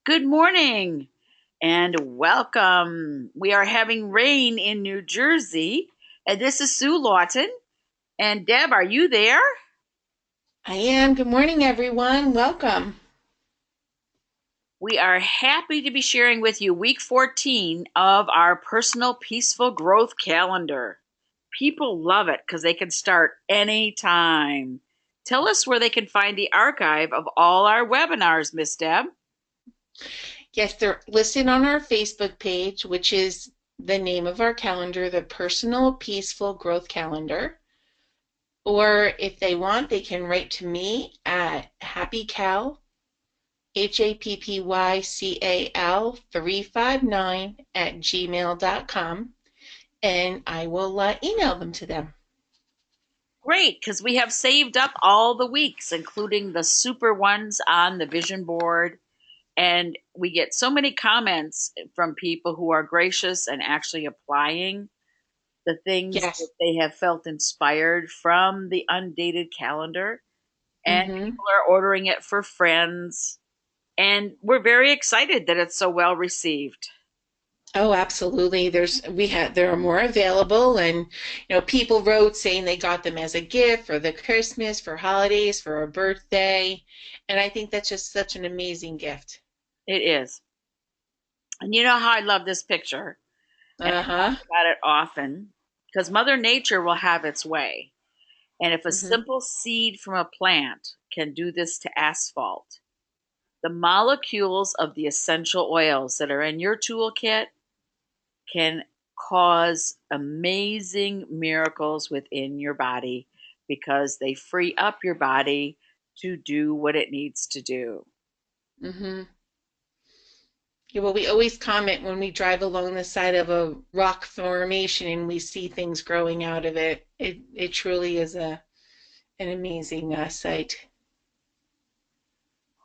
Good morning and welcome. We are having rain in New Jersey, and this is Sue Lawton. And Deb, are you there? I am. Good morning, everyone. Welcome. We are happy to be sharing with you week 14 of our personal peaceful growth calendar. People love it because they can start anytime. Tell us where they can find the archive of all our webinars, Miss Deb. Yes, they're listed on our Facebook page, which is the name of our calendar, the Personal Peaceful Growth Calendar. Or if they want, they can write to me at happycal, HAPPYCAL 359 at gmail.com, and I will email them to them. Great, because we have saved up all the weeks, including the super ones on the vision board. And we get so many comments from people who are gracious and actually applying the things that Yes. they have felt inspired from the undated calendar. And Mm-hmm. people are ordering it for friends. And we're very excited that it's so well received. Oh, absolutely. There are more available, and people wrote saying they got them as a gift for the Christmas, for holidays, for a birthday, and I think that's just such an amazing gift. It is. And you know how I love this picture? And I Uh-huh. talk about it often because Mother Nature will have its way. And if a Hmm. simple seed from a plant can do this to asphalt, the molecules of the essential oils that are in your toolkit can cause amazing miracles within your body because they free up your body to do what it needs to do. Hmm. Yeah, well, we always comment when we drive along the side of a rock formation and we see things growing out of it. It truly is an amazing sight.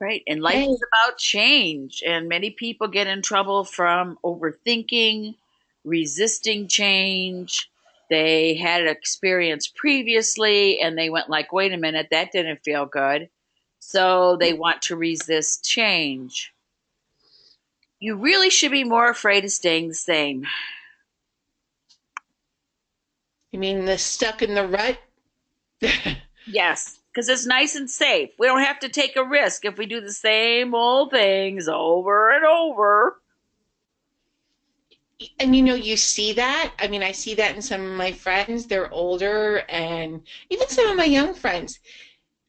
Right. And life Hey. is about change. And many people get in trouble from overthinking, resisting change. They had an experience previously and they went like, wait a minute, that didn't feel good. So they want to resist change. You really should be more afraid of staying the same. You mean the stuck in the rut? Yes, because it's nice and safe. We don't have to take a risk if we do the same old things over and over. And you see that. I mean, I see that in some of my friends. They're older, and even some of my young friends.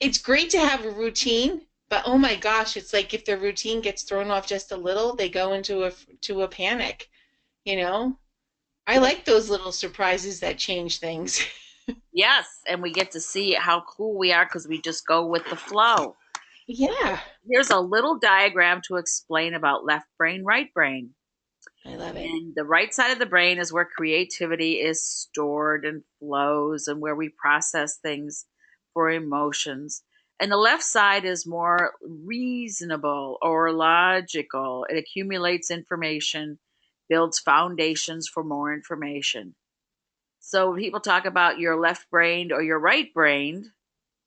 It's great to have a routine, but oh my gosh, it's like if their routine gets thrown off just a little, they go into a panic, you know? I like those little surprises that change things. Yes, and we get to see how cool we are because we just go with the flow. Yeah, Here's a little diagram to explain about left brain, right brain. I love it. And the right side of the brain is where creativity is stored and flows and where we process things for emotions. And the left side is more reasonable or logical. It accumulates information, builds foundations for more information. So when people talk about your left brained or your right brained,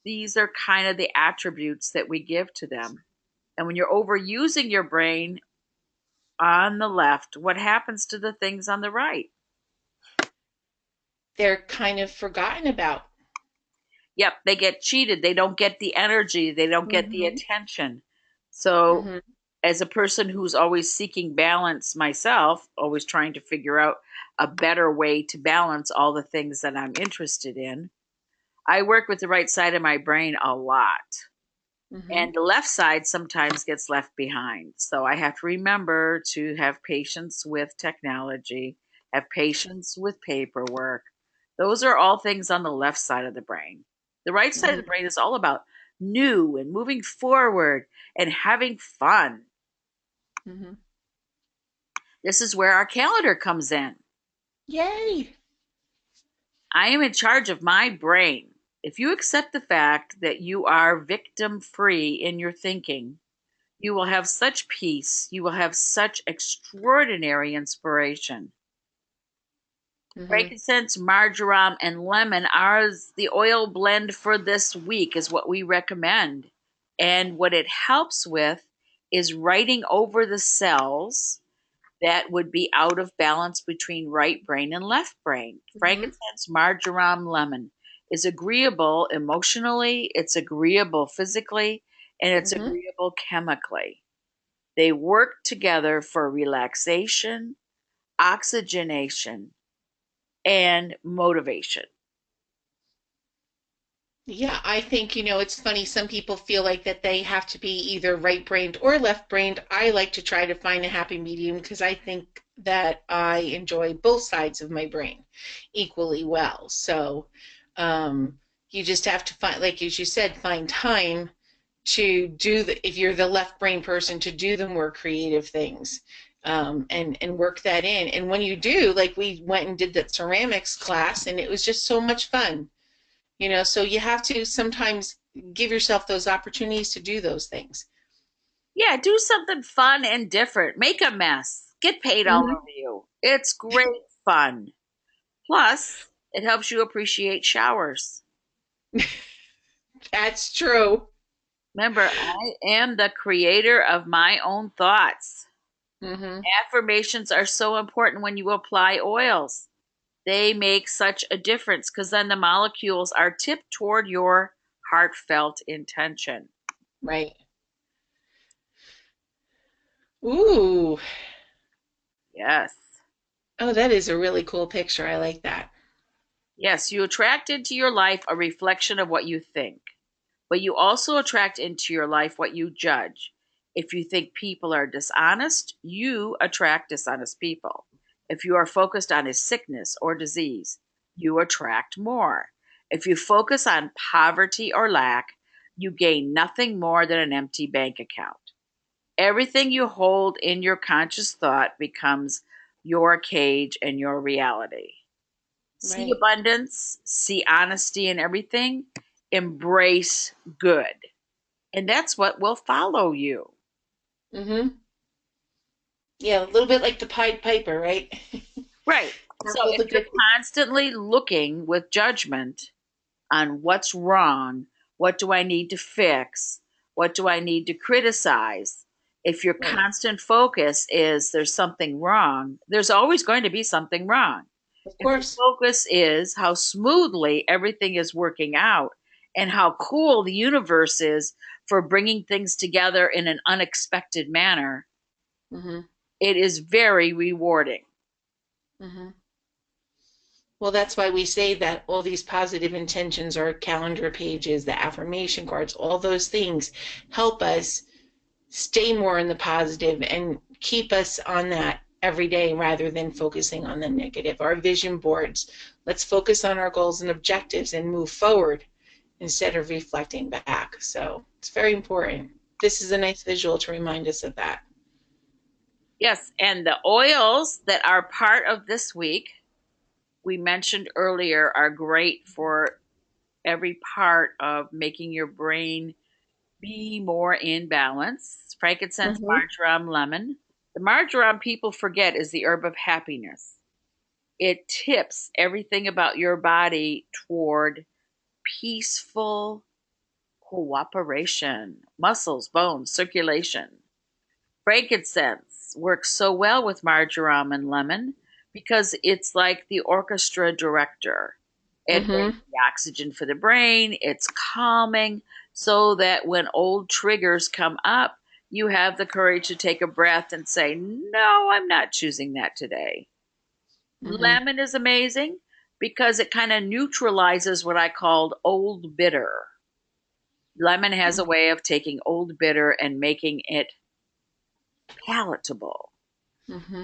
these are kind of the attributes that we give to them. And when you're overusing your brain on the left, what happens to the things on the right? They're kind of forgotten about. Yep, they get cheated. They don't get the energy, they don't get the Hmm. attention. So, Hmm. as a person who's always seeking balance myself, always trying to figure out a better way to balance all the things that I'm interested in, I work with the right side of my brain a lot. Hmm. And the left side sometimes gets left behind. So I have to remember to have patience with technology, have patience with paperwork. Those are all things on the left side of the brain. The right side of the Hmm. brain is all about new and moving forward and having fun. Hmm. This is where our calendar comes in. Yay! I am in charge of my brain. If you accept the fact that you are victim free in your thinking, you will have such peace. You will have such extraordinary inspiration. Hmm. Frankincense, marjoram, and lemon are the oil blend for this week, is what we recommend. And what it helps with is writing over the cells that would be out of balance between right brain and left brain. Hmm. Frankincense, marjoram, lemon is agreeable emotionally, it's agreeable physically, and it's Hmm. agreeable chemically. They work together for relaxation, oxygenation, and motivation. Yeah, I think, it's funny. Some people feel like that they have to be either right-brained or left-brained. I like to try to find a happy medium because I think that I enjoy both sides of my brain equally well. So, um, you just have to find, like as you said, find time to do if you're the left brain person, to do the more creative things, and work that in. And when you do, like we went and did that ceramics class, and it was just so much fun. So you have to sometimes give yourself those opportunities to do those things. Yeah, do something fun and different. Make a mess. Get paid all Hmm. over you. It's great fun. Plus, it helps you appreciate showers. That's true. Remember, I am the creator of my own thoughts. Hmm. Affirmations are so important when you apply oils. They make such a difference because then the molecules are tipped toward your heartfelt intention. Right. Ooh. Yes. Oh, that is a really cool picture. I like that. Yes, you attract into your life a reflection of what you think, but you also attract into your life what you judge. If you think people are dishonest, you attract dishonest people. If you are focused on a sickness or disease, you attract more. If you focus on poverty or lack, you gain nothing more than an empty bank account. Everything you hold in your conscious thought becomes your cage and your reality. See Right. abundance, see honesty in everything, embrace good. And that's what will follow you. Hmm. Yeah, a little bit like the Pied Piper, right? Right. So Careful if the you're good. constantly looking with judgment on what's wrong, what do I need to fix, what do I need to criticize, if your Right. constant focus is there's something wrong, there's always going to be something wrong. Of If the course. focus is how smoothly everything is working out and how cool the universe is for bringing things together in an unexpected manner, Hmm. it is very rewarding. Hmm. Well, that's why we say that all these positive intentions or calendar pages, the affirmation cards, all those things help us stay more in the positive and keep us on that every day rather than focusing on the negative. Our vision boards, let's focus on our goals and objectives and move forward instead of reflecting back. So it's very important. This is a nice visual to remind us of that. Yes, and the oils that are part of this week, we mentioned earlier, are great for every part of making your brain be more in balance. Frankincense, Mm-hmm. marjoram, lemon. The marjoram people forget is the herb of happiness. It tips everything about your body toward peaceful cooperation, muscles, bones, circulation. Frankincense works so well with marjoram and lemon because it's like the orchestra director. It brings Mm-hmm. the oxygen for the brain, it's calming, so that when old triggers come up, you have the courage to take a breath and say, no, I'm not choosing that today. Mm-hmm. Lemon is amazing because it kind of neutralizes what I called old bitter. Lemon has a way of taking old bitter and making it palatable. Mm-hmm.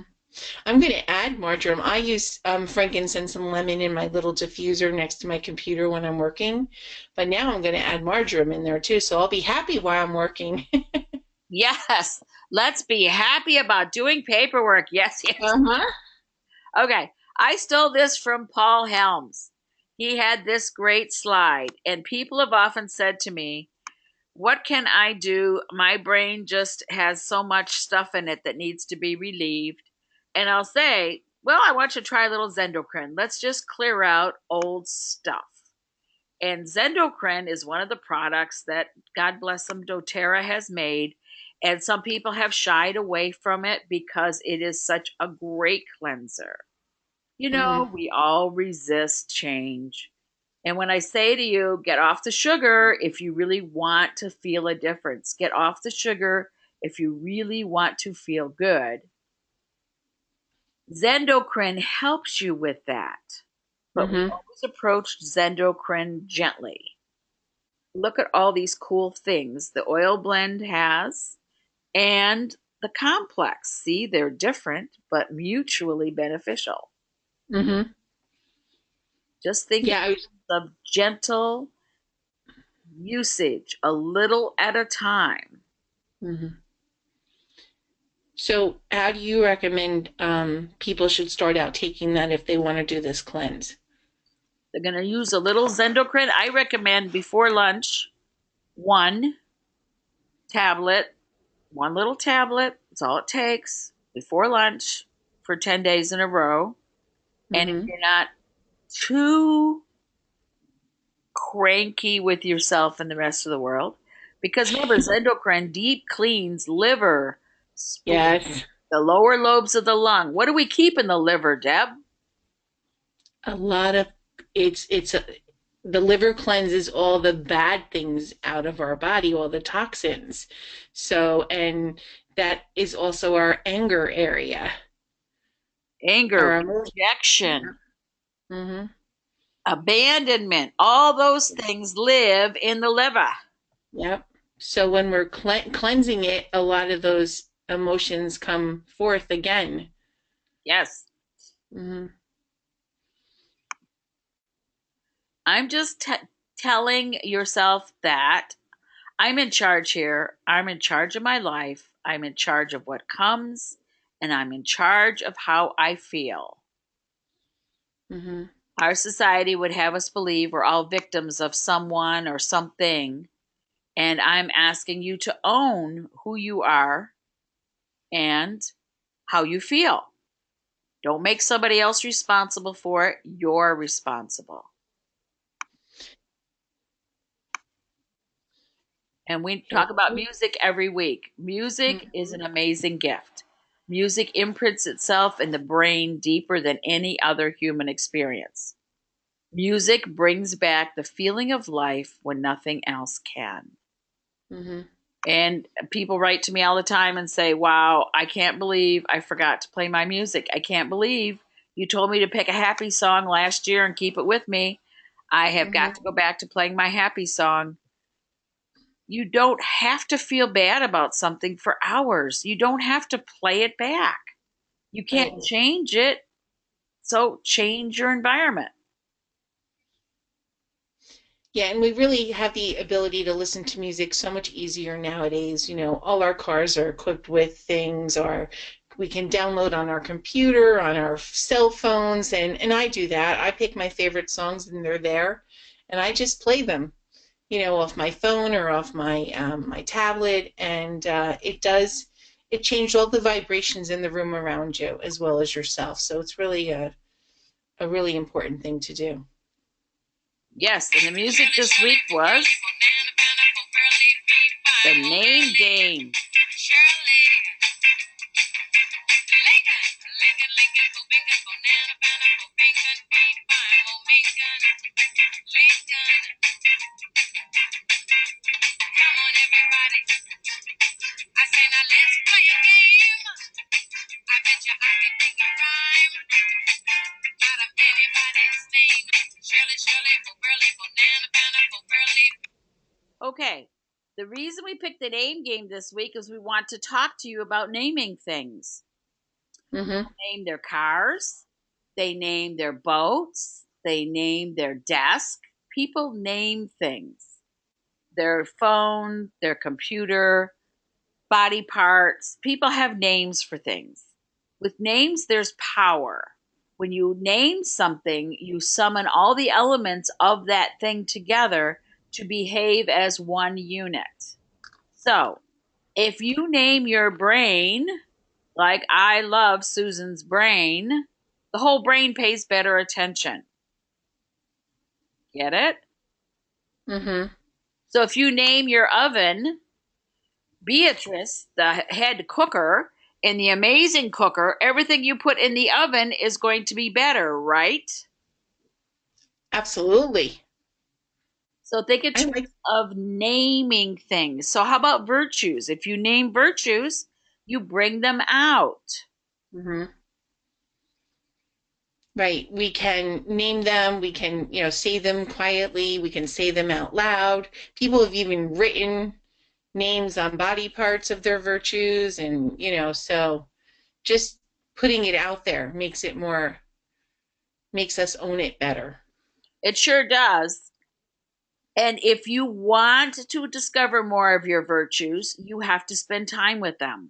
I'm going to add marjoram. I use frankincense and lemon in my little diffuser next to my computer when I'm working, but now I'm going to add marjoram in there too, so I'll be happy while I'm working. Yes, let's be happy about doing paperwork. Yes, yes. Uh-huh. Okay, I stole this from Paul Helms. He had this great slide, and people have often said to me, what can I do? My brain just has so much stuff in it that needs to be relieved. And I'll say, well, I want you to try a little Zendocrine. Let's just clear out old stuff. And Zendocrine is one of the products that, God bless them, doTERRA has made. And some people have shied away from it because it is such a great cleanser. You Hmm. know, we all resist change. And when I say to you, get off the sugar if you really want to feel a difference, get off the sugar if you really want to feel good. Zendocrine helps you with that. But we Hmm. always approach Zendocrine gently. Look at all these cool things the oil blend has and the complex. See, they're different but mutually beneficial. Hmm. Just think in Yeah. terms of gentle usage, a little at a time. Mhm. So, how do you recommend people should start out taking that if they want to do this cleanse? They're going to use a little Zendocrine. I recommend before lunch, one tablet, one little tablet. That's all it takes before lunch for 10 days in a row. And if Hmm. you're not too cranky with yourself and the rest of the world, because remember, Zendocrine deep cleans liver, spleen, Yes, the lower lobes of the lung. What do we keep in the liver, Deb? a lot of the liver cleanses all the bad things out of our body, all the toxins. So, and that is also our anger area, Anger, our emotion. rejection, Hmm. abandonment, all those things live in the liver. Yep. So when we're cleansing it, a lot of those emotions come forth again. Yes. Hmm. I'm just telling yourself that I'm in charge here. I'm in charge of my life. I'm in charge of what comes, and I'm in charge of how I feel. Hmm. Our society would have us believe we're all victims of someone or something. And I'm asking you to own who you are and how you feel. Don't make somebody else responsible for it. You're responsible. And we talk about music every week. Music is an amazing gift. Music imprints itself in the brain deeper than any other human experience. Music brings back the feeling of life when nothing else can. Hmm. And people write to me all the time and say, wow, I can't believe I forgot to play my music. I can't believe you told me to pick a happy song last year and keep it with me. I have got Hmm. to go back to playing my happy song. You don't have to feel bad about something for hours. You don't have to play it back. You Right. can't change it. So change your environment. Yeah, and we really have the ability to listen to music so much easier nowadays. You know, all our cars are equipped with things, or we can download on our computer, on our cell phones, and I do that. I pick my favorite songs and they're there, and I just play them, you know, off my phone or off my tablet, and it changed all the vibrations in the room around you as well as yourself. So it's really a really important thing to do. Yes, and the music this week was The Name Game. Okay, the reason we picked the name game this week is we want to talk to you about naming things. Hmm. Name their cars, they name their boats, they name their desk. People name things, their phone, their computer, body parts. People have names for things. With names, there's power. When you name something, you summon all the elements of that thing together to behave as one unit. So, if you name your brain, like I love Susan's brain, the whole brain pays better attention. Get it? Mm-hmm. So if you name your oven Beatrice, the head cooker, and the amazing cooker, everything you put in the oven is going to be better, right? Absolutely. So think in I terms like. of naming things. So how about virtues? If you name virtues, you bring them out. Mm-hmm. Right. We can name them. We can, say them quietly. We can say them out loud. People have even written names on body parts of their virtues, and so just putting it out there makes us own it better. It sure does. And if you want to discover more of your virtues, you have to spend time with them.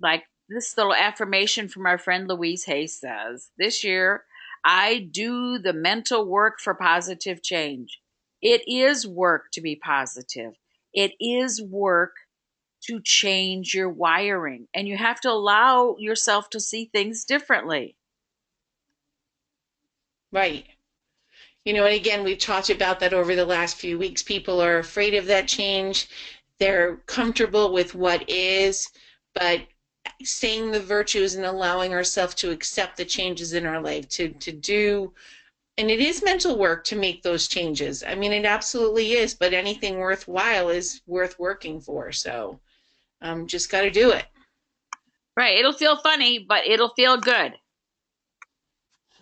Like this little affirmation from our friend Louise Hay says, this year, I do the mental work for positive change. It is work to be positive. It is work to change your wiring, and you have to allow yourself to see things differently. Right. And again, we've talked about that over the last few weeks. People are afraid of that change. They're comfortable with what is, but saying the virtues and allowing ourselves to accept the changes in our life, to do, and it is mental work to make those changes. I mean, it absolutely is, but anything worthwhile is worth working for. So just got to do it. Right. It'll feel funny, but it'll feel good.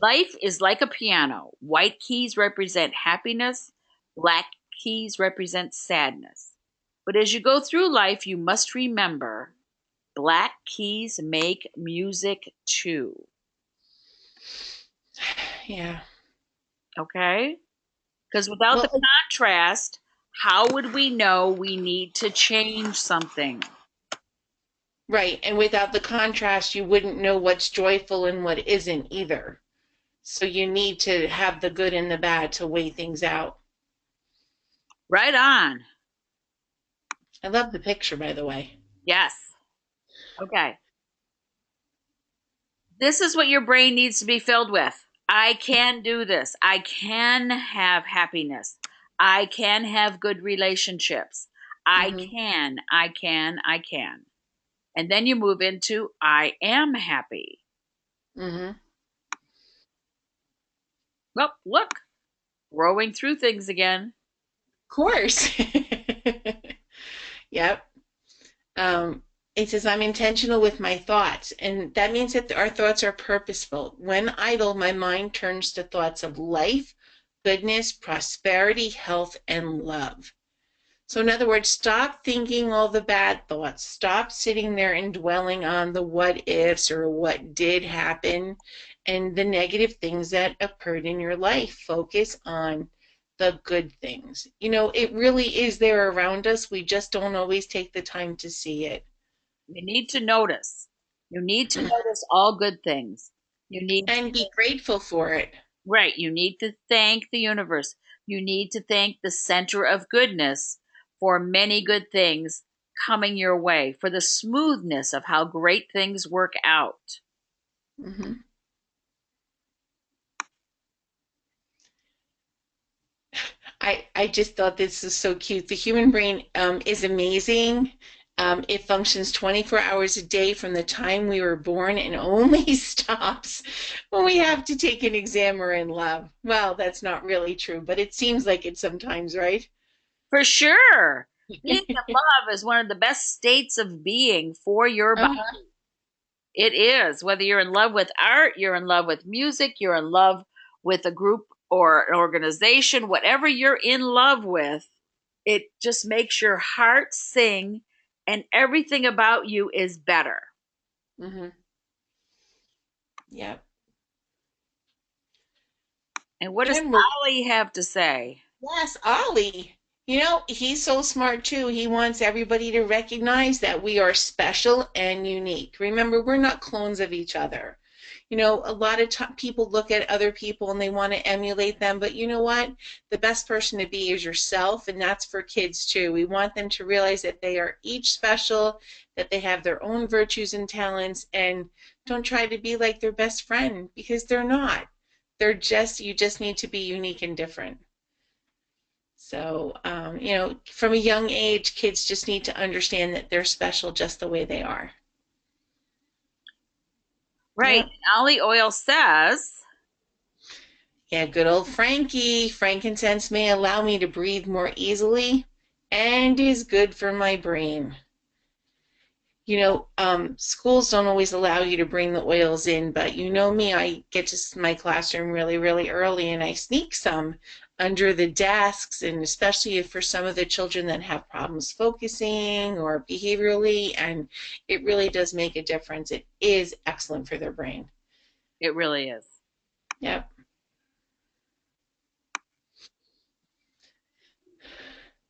Life is like a piano. White keys represent happiness, black keys represent sadness. But as you go through life, you must remember black keys make music too. Yeah. Okay? Because without the Well, contrast, how would we know we need to change something? right. And without the contrast, you wouldn't know what's joyful and what isn't either. So you need to have the good and the bad to weigh things out. Right on. I love the picture, by the way. Yes. Okay. This is what your brain needs to be filled with. I can do this. I can have happiness. I can have good relationships. Hmm. I can. And then you move into I am happy. Hmm. Well, look, growing through things again. Of course. Yep. Um, it says, I'm intentional with my thoughts. And that means that our thoughts are purposeful. When idle, my mind turns to thoughts of life, goodness, prosperity, health, and love. So, in other words, stop thinking all the bad thoughts. Stop sitting there and dwelling on the what ifs or what did happen and the negative things that occurred in your life. Focus on the good things. It really is there around us. We just don't always take the time to see it. You need to notice. You need to notice all good things. You need And be grateful for it. Right. You need to thank the universe. You need to thank the center of goodness for many good things coming your way, for the smoothness of how great things work out. Hmm. I just thought this is so cute. The human brain is amazing. It functions 24 hours a day from the time we were born and only stops when we have to take an exam or in love. Well, that's not really true, but it seems like it sometimes, right? For sure. Being in love is one of the best states of being for your body. Uh-huh. It is. Whether you're in love with art, you're in love with music, you're in love with a group or an organization, whatever you're in love with, it just makes your heart sing and everything about you is better. Hmm. Yep. And what does And we're Ollie have to say? Yes, Ollie. He's so smart too. He wants everybody to recognize that we are special and unique. Remember, we're not clones of each other. A lot of people look at other people and they want to emulate them, but you know what? The best person to be is yourself, and that's for kids too. We want them to realize that they are each special, that they have their own virtues and talents, and don't try to be like their best friend because they're not. You just need to be unique and different. So, from a young age, kids just need to understand that they're special just the way they are. Right. Yeah. And Ollie Oil says, Yeah, good old Frankie. Frankincense may allow me to breathe more easily and is good for my brain. Schools don't always allow you to bring the oils in, but you know me, I get to my classroom really, really early and I sneak some under the desks, and especially for some of the children that have problems focusing or behaviorally, and it really does make a difference. It is excellent for their brain. it really is. Yep.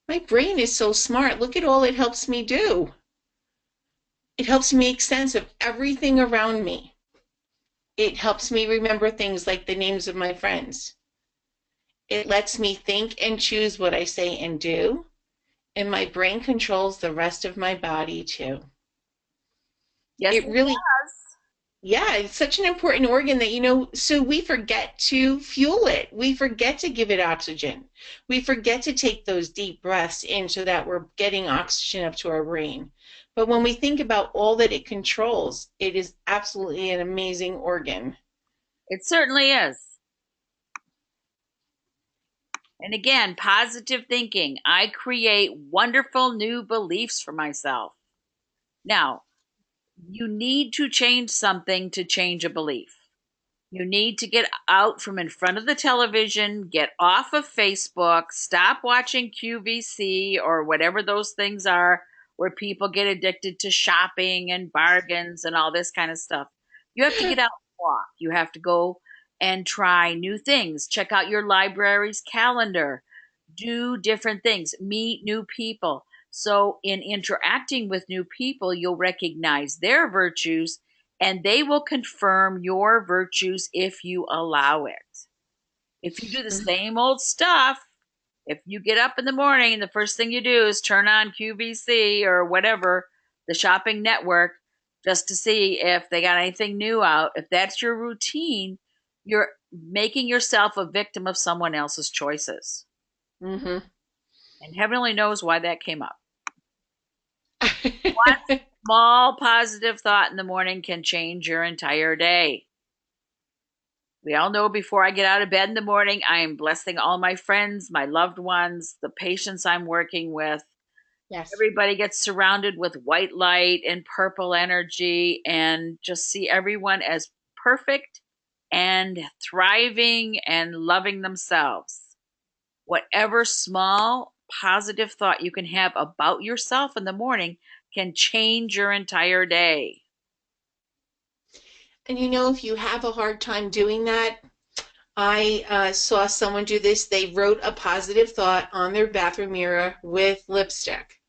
My brain is so smart. Look at all it helps me do. It helps me make sense of everything around me. It helps me remember things like the names of my friends. It lets me think and choose what I say and do, and my brain controls the rest of my body too. Yes, It it really, does. yeah, it's such an important organ that, so we forget to fuel it. We forget to give it oxygen. We forget to take those deep breaths in so that we're getting oxygen up to our brain. But when we think about all that it controls, it is absolutely an amazing organ. It certainly is. And again, positive thinking. I create wonderful new beliefs for myself. Now, you need to change something to change a belief. You need to get out from in front of the television, get off of Facebook, stop watching QVC or whatever those things are where people get addicted to shopping and bargains and all this kind of stuff. You have to get out and walk. You have to go and try new things. Check out your library's calendar. Do different things. Meet new people. So, in interacting with new people, you'll recognize their virtues and they will confirm your virtues if you allow it. If you do the same old stuff, if you get up in the morning and the first thing you do is turn on QVC or whatever, the shopping network, just to see if they got anything new out, if that's your routine, you're making yourself a victim of someone else's choices. Mm-hmm. And heaven only knows why that came up. One small positive thought in the morning can change your entire day. We all know before I get out of bed in the morning, I am blessing all my friends, my loved ones, the patients I'm working with. Yes. Everybody gets surrounded with white light and purple energy, and just see everyone as perfect and thriving and loving themselves. Whatever small positive thought you can have about yourself in the morning can change your entire day. And if you have a hard time doing that, I saw someone do this. They wrote a positive thought on their bathroom mirror with lipstick.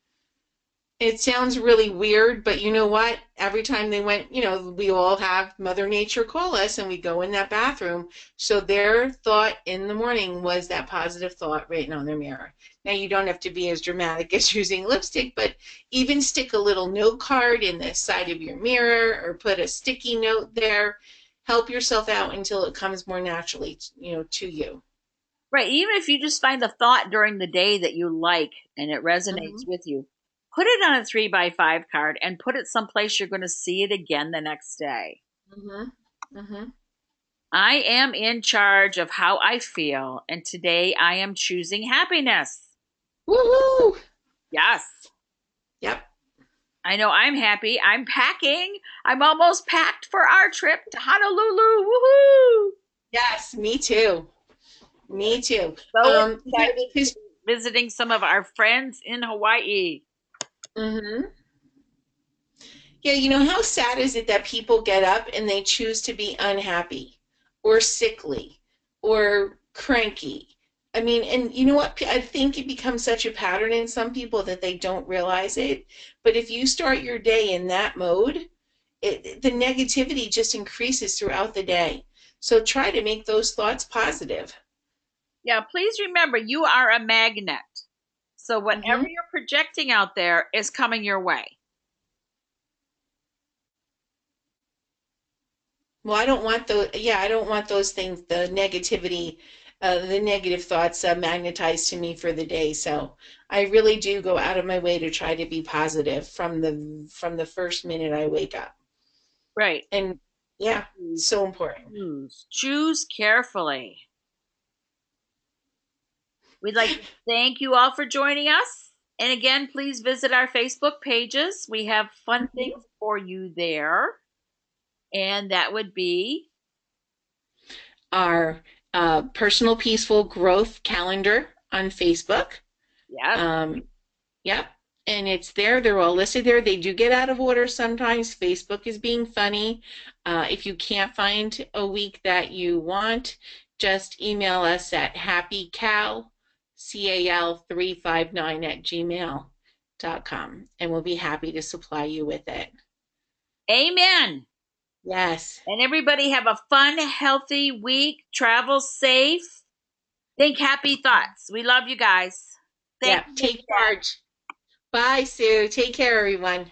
It sounds really weird, but you know what? Every time they went, we all have Mother Nature call us and we go in that bathroom. So their thought in the morning was that positive thought written on their mirror. Now, you don't have to be as dramatic as using lipstick, but even stick a little note card in the side of your mirror or put a sticky note there. Help yourself out until it comes more naturally, to you. Right. Even if you just find a thought during the day that you like and it resonates Hmm. with you, put it on a 3x5 card and put it someplace you're going to see it again the next day. Hmm. Hmm. I am in charge of how I feel, and today I am choosing happiness. Woohoo! Yes. Yep. I know I'm happy. I'm packing. I'm almost packed for our trip to Honolulu. Woohoo! Yes, me too. Me too. So excited to Because be visiting some of our friends in Hawaii. hmm yeah, how sad is it that people get up and they choose to be unhappy or sickly or cranky? I mean, and you know what? I think it becomes such a pattern in some people that they don't realize it. But if you start your day in that mode, the negativity just increases throughout the day. So try to make those thoughts positive. Yeah, please remember you are a magnet. So whatever Hmm. you're projecting out there is coming your way. Well, I don't want I don't want those things, the negativity, the negative thoughts magnetized to me for the day. So I really do go out of my way to try to be positive from the first minute I wake up. Right. And yeah, Choose, so important. choose carefully. We'd like to thank you all for joining us. And again, please visit our Facebook pages. We have fun things for you there. And that would be, Our personal peaceful growth calendar on Facebook. yes, Um, Yep. And it's there. They're all listed there. They do get out of order sometimes. Facebook is being funny. If you can't find a week that you want, just email us at happycal359 at gmail.com, and we'll be happy to supply you with it. amen. Yes. And everybody have a fun, healthy week. Travel safe. Think happy thoughts. We love you guys. Thank Yep. you, Miss Take Cat. charge. Bye, Sue. Take care, everyone.